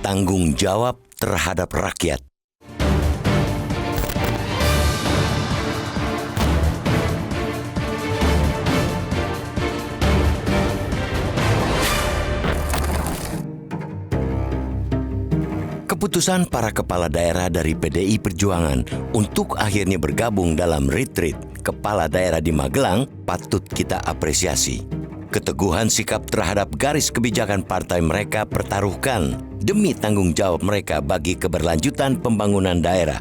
tanggung jawab terhadap rakyat. Keputusan para kepala daerah dari PDI Perjuangan untuk akhirnya bergabung dalam retreat kepala daerah di Magelang patut kita apresiasi. Keteguhan sikap terhadap garis kebijakan partai mereka pertaruhkan demi tanggung jawab mereka bagi keberlanjutan pembangunan daerah.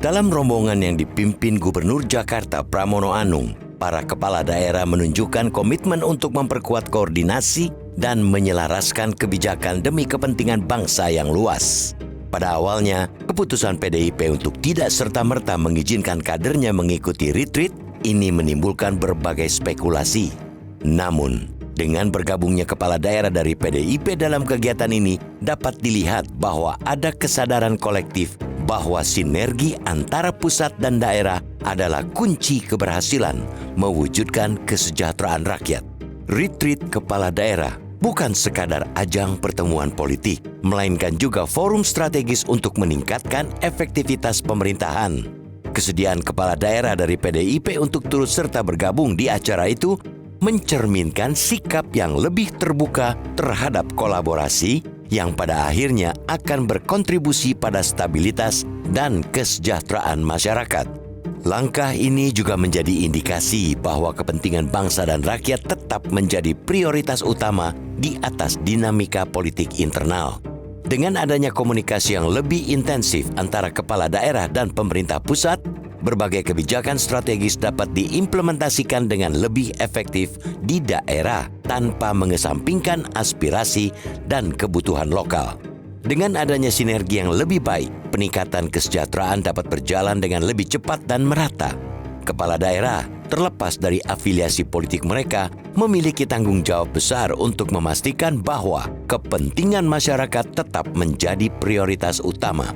Dalam rombongan yang dipimpin Gubernur Jakarta Pramono Anung, para kepala daerah menunjukkan komitmen untuk memperkuat koordinasi dan menyelaraskan kebijakan demi kepentingan bangsa yang luas. Pada awalnya, keputusan PDIP untuk tidak serta-merta mengizinkan kadernya mengikuti retreat ini menimbulkan berbagai spekulasi. Namun, dengan bergabungnya kepala daerah dari PDIP dalam kegiatan ini, dapat dilihat bahwa ada kesadaran kolektif bahwa sinergi antara pusat dan daerah adalah kunci keberhasilan mewujudkan kesejahteraan rakyat. Retreat kepala daerah bukan sekadar ajang pertemuan politik, melainkan juga forum strategis untuk meningkatkan efektivitas pemerintahan. Kesediaan kepala daerah dari PDIP untuk turut serta bergabung di acara itu mencerminkan sikap yang lebih terbuka terhadap kolaborasi yang pada akhirnya akan berkontribusi pada stabilitas dan kesejahteraan masyarakat. Langkah ini juga menjadi indikasi bahwa kepentingan bangsa dan rakyat tetap menjadi prioritas utama di atas dinamika politik internal. Dengan adanya komunikasi yang lebih intensif antara kepala daerah dan pemerintah pusat, berbagai kebijakan strategis dapat diimplementasikan dengan lebih efektif di daerah tanpa mengesampingkan aspirasi dan kebutuhan lokal. Dengan adanya sinergi yang lebih baik, peningkatan kesejahteraan dapat berjalan dengan lebih cepat dan merata. Kepala daerah, terlepas dari afiliasi politik mereka, memiliki tanggung jawab besar untuk memastikan bahwa kepentingan masyarakat tetap menjadi prioritas utama.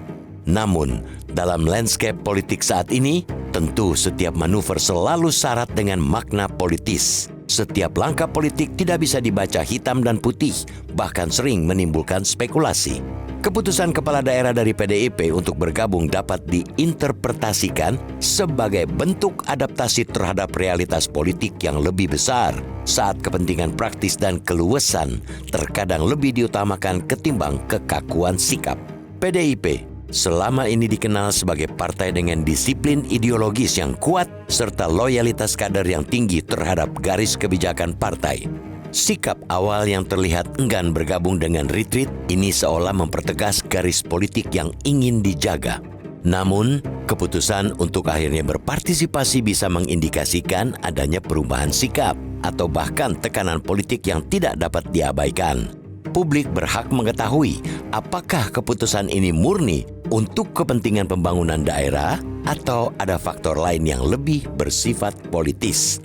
Namun, dalam landscape politik saat ini, tentu setiap manuver selalu syarat dengan makna politis. Setiap langkah politik tidak bisa dibaca hitam dan putih, bahkan sering menimbulkan spekulasi. Keputusan kepala daerah dari PDIP untuk bergabung dapat diinterpretasikan sebagai bentuk adaptasi terhadap realitas politik yang lebih besar saat kepentingan praktis dan keluasan terkadang lebih diutamakan ketimbang kekakuan sikap. PDIP selama ini dikenal sebagai partai dengan disiplin ideologis yang kuat serta loyalitas kader yang tinggi terhadap garis kebijakan partai. Sikap awal yang terlihat enggan bergabung dengan retreat ini seolah mempertegas garis politik yang ingin dijaga. Namun, keputusan untuk akhirnya berpartisipasi bisa mengindikasikan adanya perubahan sikap atau bahkan tekanan politik yang tidak dapat diabaikan. Publik berhak mengetahui apakah keputusan ini murni untuk kepentingan pembangunan daerah atau ada faktor lain yang lebih bersifat politis.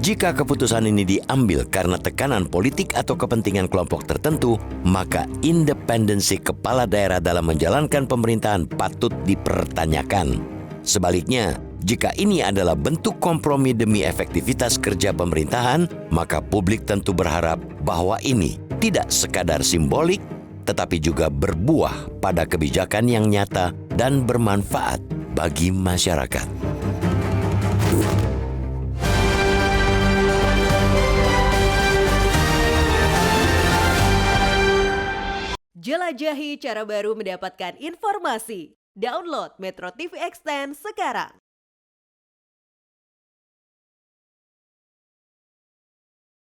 Jika keputusan ini diambil karena tekanan politik atau kepentingan kelompok tertentu, maka independensi kepala daerah dalam menjalankan pemerintahan patut dipertanyakan. Sebaliknya, jika ini adalah bentuk kompromi demi efektivitas kerja pemerintahan, maka publik tentu berharap bahwa ini tidak sekadar simbolik, tetapi juga berbuah pada kebijakan yang nyata dan bermanfaat bagi masyarakat. Jelajahi cara baru mendapatkan informasi. Download Metro TV Extend sekarang.